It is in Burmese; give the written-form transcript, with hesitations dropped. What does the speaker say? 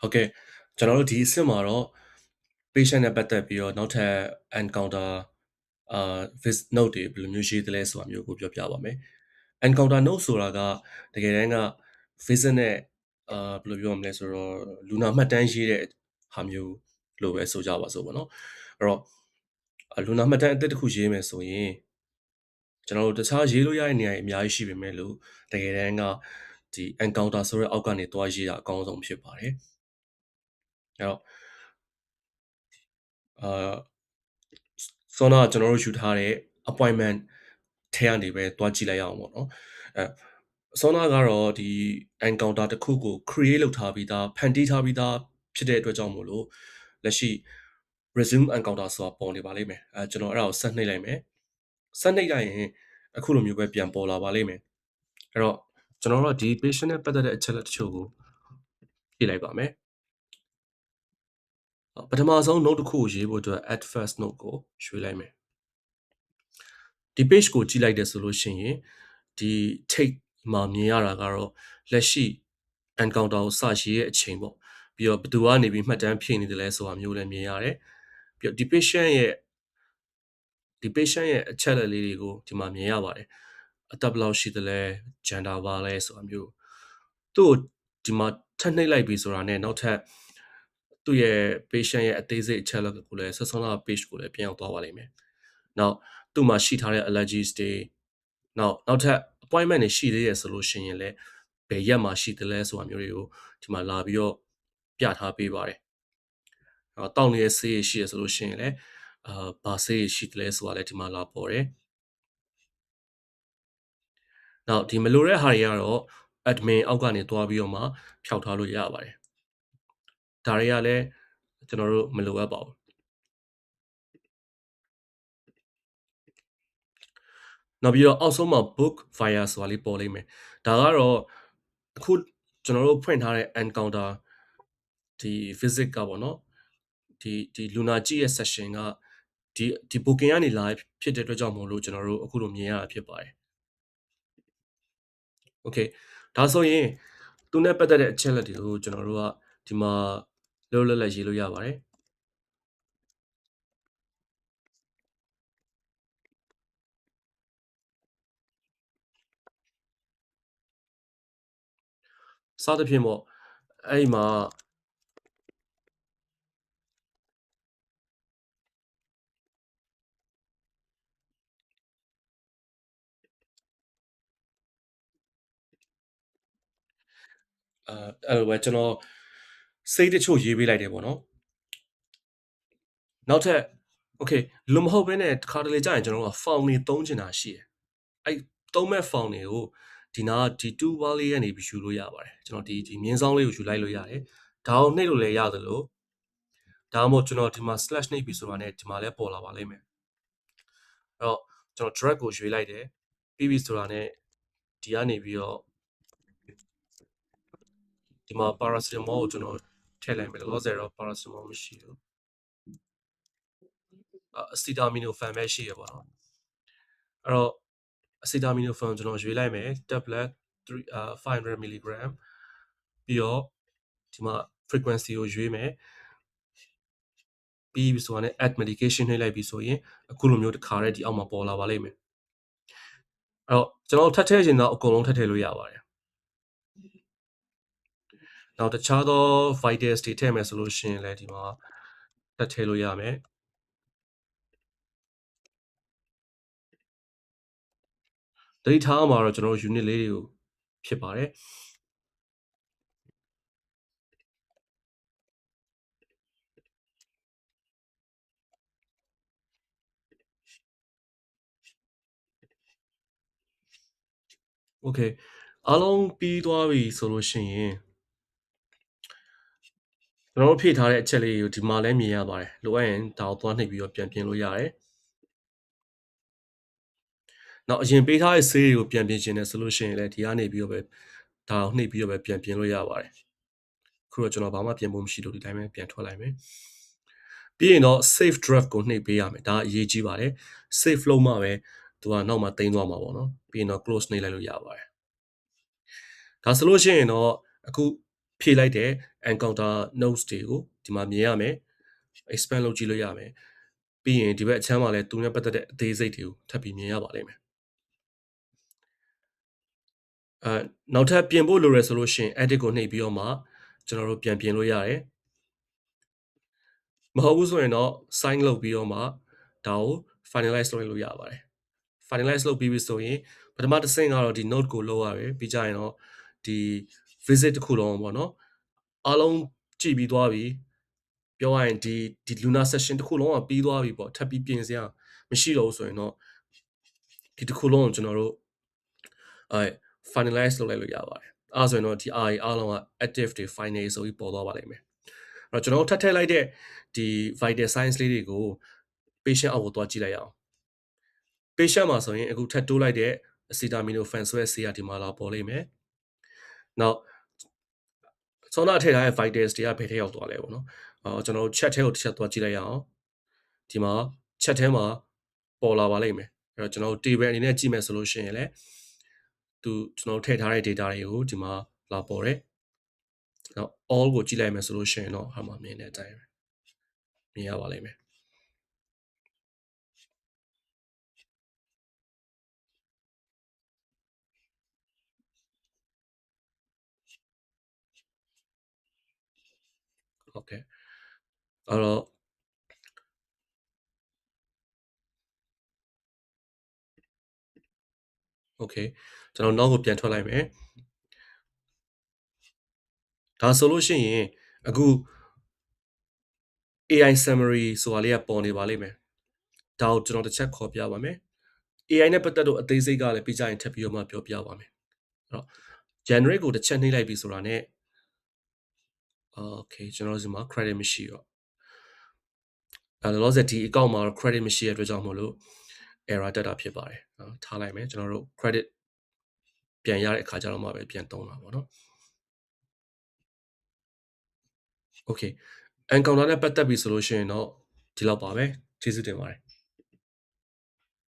ဟုတ်ကဲ့ကျွန်တော်တို့ဒီအဆင့်မှာတော့ patient နဲ့ပတ်သက်ပြီးတော့နောက်ထပ် encounter visit note တွေဘယ်လိုမျိုးရေးသလဲဆိုတာမျိုးကိုပြောပြပါမယ် encounter note ဆိုတာကတကယ်တမ်းက visit နဲ့ဘယ်လိုပြောမလဲဆိုတော့လူနာမှတ်တမ်းရေးတဲ့ဟာမျိုးလို့ပဲဆိုကြပါစို့ပေါ့နော်အဲ့တော့လူနာမှတ်တမ်းအသစ်တစ်ခုရေးမယ်ဆိုရင်ကျွန်တော်တို့တခြားရေးလို့ရတဲ့နေရာတွေအများကြီးရှိပေမဲ့လို့တကယ်တမ်းကဒီ encounter ဆိုတဲ့အောက်ကနေတွားရေးတာအကောင်းဆုံးဖြစ်ပါတယ်အဲ့တော့စောနာကျွန်တော်တို့ယူထားတဲ့ appointment ထဲကနေပဲတွားကြည့်လိုက်ရအောင်ပေါ့နော်စောနာကတော့ဒီ encounter တစ်ခုကို create လုပ်ထားပြီးသားဖန်တီးထားပြီးသားဖြစ်တဲ့အတွက်ကြောင့်မို့လို့လက်ရှိ resume encounter ဆိုတာပေါ်နေပါလိမ့်မယ်ကျွန်တော်အဲ့ဒါကိုဆက်နှိပ်လိုက်မယ်ဆက်နှိပ်လိုက်ရင်အခုလိုမျိုးပဲပြန်ပေါ်လာပါလိမ့်မယ်အဲ့တော့ကျွန်တော်တို့ဒီ patient နဲ့ပတ်သက်တဲ့အချက်လက်တချို့ကိုဖြည့်လိုက်ပါမယ်ပထမဆုံး note တစ်ခုကိုရေးဖို့အတွက် add first note ကိုရွှေ့လိုက်မယ်ဒီ page ကိုကြည့်လိုက်တယ်ဆိုလို့ရှိရင်ဒီ take မှာမြင်ရတာကတော့လက်ရှိ encounter ကိုစရေးရဲ့အချိန်ပေါ့ပြီးတော့ဘယ်သူကနေပြီးမှတ်တမ်းဖြည့်နေတယ်လဲဆိုတာမျိုးလည်းမြင်ရတယ်ပြီးတော့ဒီ patient ရဲ့အချက်လက်လေးတွေကိုဒီမှာမြင်ရပါတယ်အသက်ဘယ်လောက်ရှိသလဲ gender ပါလဲဆိုတာမျိုးသူ့ကိုဒီမှာထပ်နှိပ်လိုက်ပြီဆိုတာနဲ့နောက်ထပ်သူ့ရဲ့ patient ရဲ့အသေးစိတ်အချက်လက်ကိုလည်းဆက်ဆုံးလာ page ကိုလည်းပြန်ရောက်သွားပါလိမ့်မယ်နောက်သူ့မှာရှိထားတဲ့ allergies တွေနောက်ထပ် appointment တွေရှိသေးရဆိုလို့ရှိရင်လည်းဘယ်ရက်မှာရှိသလဲဆိုတာမျိုးတွေကိုဒီမှာလာပြီးတော့ပြထားပေးပါတယ်တောက်နေတဲ့ဆေးရရှိရဆိုလို့ရှိရင်လည်းဘာဆေးရရှိသလဲဆိုတာလည်းဒီမှာလာပေါ်တယ်နောက်ဒီမလိုတဲ့ဟာတွေကတော့ admin အောက်ကနေတွားပြီးတော့မှဖြောက်ထားလို့ရပါတယ်ဒါတွေကလည်းကျွန်တော်တို့မလိုအပ်ပါဘူးနောက်ပြီးတော့အောက်ဆုံးမှာ book fire ဆိုတာလေးပေါ်လိမ့်မယ်ဒါကတော့အခုကျွန်တော်တို့ဖွင့်ထားတဲ့ encounter ဒီ visit ကပေါ့နော်ဒီလူနာကြည့်ရဲ့ session ကဒီ booking ကနေလာဖြစ်တဲ့အတွက်ကြောင့်မို့လို့ကျွန်တော်တို့အခုလိုမြင်ရတာဖြစ်ပါတယ် okay ဒါဆိုရင်သူနဲ့ပတ်သက်တဲ့အချက်လက်တွေကိုကျွန်တော်တို့ကဒီမှာလောလောလတ်ရေးလို့ရပါတယ်စသဖြင့်ပေါ့အဲ့ဒီမှာအဲ့လိုပဲကျွန်တော်စိတ်တချို့ရေးပေးလိုက်တယ်ပေါ့နော်နောက်ထပ် okay လူမဟုတ်ဘဲနဲ့တခါတလေကြာရင်ကျွန်တော်တို့က font တွေသုံးချင်တာရှိတယ်အဲ့သုံးမဲ့ font တွေကိုဒီနာဒီ tool bar လေးကနေပြီးယူလို့ရပါတယ်ကျွန်တော်ဒီမြင်းဆောင်လေးကိုယူလိုက်လို့ရတယ်ဒါအောင်နှိပ်လို့လည်းရတယ်လို့ဒါမှမဟုတ်ကျွန်တော်ဒီမှာ slash နှိပ်ပြီဆိုတာနဲ့ဒီမှာလည်းပေါ်လာပါလိမ့်မယ်အဲ့တော့ကျွန်တော် drag ကိုရွေးလိုက်တယ်ပြီးပြီဆိုတာနဲ့ဒီကနေပြီးတော့ဒီမှာ paracetamol ကိုကျွန်တော်ထည့်လိုက်မယ်လောဆယ်တော့ paracetamol မရှိဘူးacetaminophen ပဲရှိရပါတော့အဲ့တော့ acetaminophen ကျွန်တော်ရွေးလိုက်မယ် tablet 500 mg ပြီးတော့ဒီမှာ frequency ကိုရွေးမယ်ပြီးပြီဆိုတာနဲ့ add medication နှိပ်လိုက်ပြီဆိုရင်အခုလိုမျိုးတစ်ခါတည်းဒီအောက်မှာပေါ်လာပါလိမ့်မယ်အဲ့တော့ကျွန်တော်ထပ်ထည့်ခြင်းတော့အကုန်လုံးထပ်ထည့်လို့ရပါတယ်နောက်တခြားသော vitals တွေထည့်မယ်ဆိုလို့ရှိရင်လည်းဒီမှာထပ်ထည့်လို့ရမယ်တတိထားမှာတော့ကျွန်တော်တို့ unit လေးတွေကိုဖြစ်ပါတယ်โอเคအားလုံးပြီးသွားပြီဆိုလို့ရှိရင်ကျွန်တော်တို့ဖြည့်ထားတဲ့အချက်လေးကိုဒီမှာလည်းမြင်ရပါတယ်လိုအပ်ရင်ဒါကိုသွားနှိပ်ပြီးတော့ပြန်ပြင်လို့ရတယ်နောက်အရင်ပေးထားတဲ့ဆေးတွေကိုပြန်ပြင်ခြင်းနဲ့ဆိုလို့ရှိရင်လည်းဒီကနေပြီးတော့ပဲဒါကိုနှိပ်ပြီးတော့ပဲပြန်ပြင်လို့ရပါတယ်ခုတော့ကျွန်တော်ဘာမှပြင်ဖို့မရှိလို့ဒီတိုင်းပဲပြန်ထွက်လိုက်မယ်ပြီးရင်တော့ save draft ကိုနှိပ်ပေးရမယ်ဒါအရေးကြီးပါတယ် save လုပ်မှပဲသူကနောက်မှတင်သွားမှာပေါ့နော်ပြီးရင်တော့ close နှိပ်လိုက်လို့ရပါတယ်ဒါဆိုလို့ရှိရင်တော့အခု ဖြည့်လိုက်တဲ့ encounter nodes တွေကိုဒီမှာမြင်ရမယ် expand လုပ်ကြည့်လို့ရမယ်ပြီးရင်ဒီဘက်အချမ်းမှာလည်းသူနဲ့ပတ်သက်တဲ့အသေးစိတ်တွေကိုထပ်ပြီးမြင်ရပါလိမ့်မယ်နောက်ထပ်ပြင်ဖို့လိုရဆိုလို့ရှိရင် edit ကိုနှိပ်ပြီးတော့မှကျွန်တော်တို့ပြန်ပြင်လို့ရတယ်မဟုတ်ဘူးဆိုရင်တော့ sign လုပ်ပြီးတော့မှဒါကို finalize လုပ်လို့ရပါတယ် finalize လုပ်ပြီးပြီဆိုရင်ပထမတစ်ဆင့်ကတော့ဒီ note ကိုလုပ်ရတယ်ပြီးကြရင်တော့ဒီ visit တစ်ခုလုံးပေါ့နော်အားလုံးကြည့်ပြီးသွားပြီပြောရရင်ဒီ Luna session တစ်ခုလုံးကပြီးသွားပြီပေါ့ထပ်ပြီးပြင်စရာမရှိတော့ဘူးဆိုရင်တော့ဒီတစ်ခုလုံးကိုကျွန်တော်တို့finalize လုပ်လိုက်လို့ရပါတယ်အဲဆိုရင်တော့ဒီ RE အားလုံးက active တွေ final ဆိုပြီးပေါ်သွားပါလိမ့်မယ်အဲ့တော့ကျွန်တော်တို့ထပ်ထည့်လိုက်တဲ့ဒီ vital signs လေးတွေကို patient အောက်ကိုသွားကြည့်လိုက်ရအောင် patient မှာဆိုရင်အခုထပ်တိုးလိုက်တဲ့ acetaminophen ဆိုတဲ့ဆေးကဒီမှာလာပေါ်လိမ့်မယ်နောက်ဆောနာထည့်ထားတဲ့ vitals တွေကဘယ်ထဲရောက်သွားလဲပေါ့နော်ကျွန်တော်တို့ chat ထဲကိုတစ်ချက်သွားကြည့်လိုက်ရအောင်ဒီမှာ chat ထဲမှာပေါ်လာပါလိမ့်မယ်အဲ့တော့ကျွန်တော်တို့ table အနေနဲ့ကြည့်မယ်ဆိုလို့ရှိရင်လည်းကျွန်တော်တို့ထည့်ထားတဲ့ data တွေကိုဒီမှာလာပေါ်တယ်နောက် all ကိုကြည့်လိုက်မယ်ဆိုလို့ရှိရင်တော့ဟာမှာမြင်တဲ့အတိုင်းမြင်ရပါလိမ့်မယ်ဟုတ်ကဲ့အဲ့တော့โอเคကျွန်တော်နောက်ကိုပြန်ထွက်လိုက်မယ်ဒါဆိုလို့ရှိရင်အခု AI summary ဆိုတာလေးကပေါ်နေပါလိမ့်မယ်ဒါကိုကျွန်တော်တစ်ချက်ခေါ်ပြပါမယ် AI နဲ့ပတ်သက်လို့အသေးစိတ်ကလည်းပြီးကြရင်ထပ်ပြီးတော့မှပြောပြပါမယ်အဲ့တော့ generate ကိုတစ်ချက်နှိပ်လိုက်ပြီဆိုတာ ਨੇ okay ကျွန်တော်ဒီမှာ credit မရှိတော့လောလောဆယ်ဒီ account မှာတော့ credit မရှိတဲ့အတွက်ကြောင့်မို့လို့ error တက်တာဖြစ်ပါတယ်ထားလိုက်မယ်ကျွန်တော်တို့ credit ပြန်ရတဲ့အခါကျတော့မှပဲပြန်သုံးတာပေါ့နော် okay encounter နဲ့ပတ်သက်ပြီဆိုလို့ရှိရင်တော့ဒီလောက်ပါပဲကျေးဇူးတင်ပါတယ်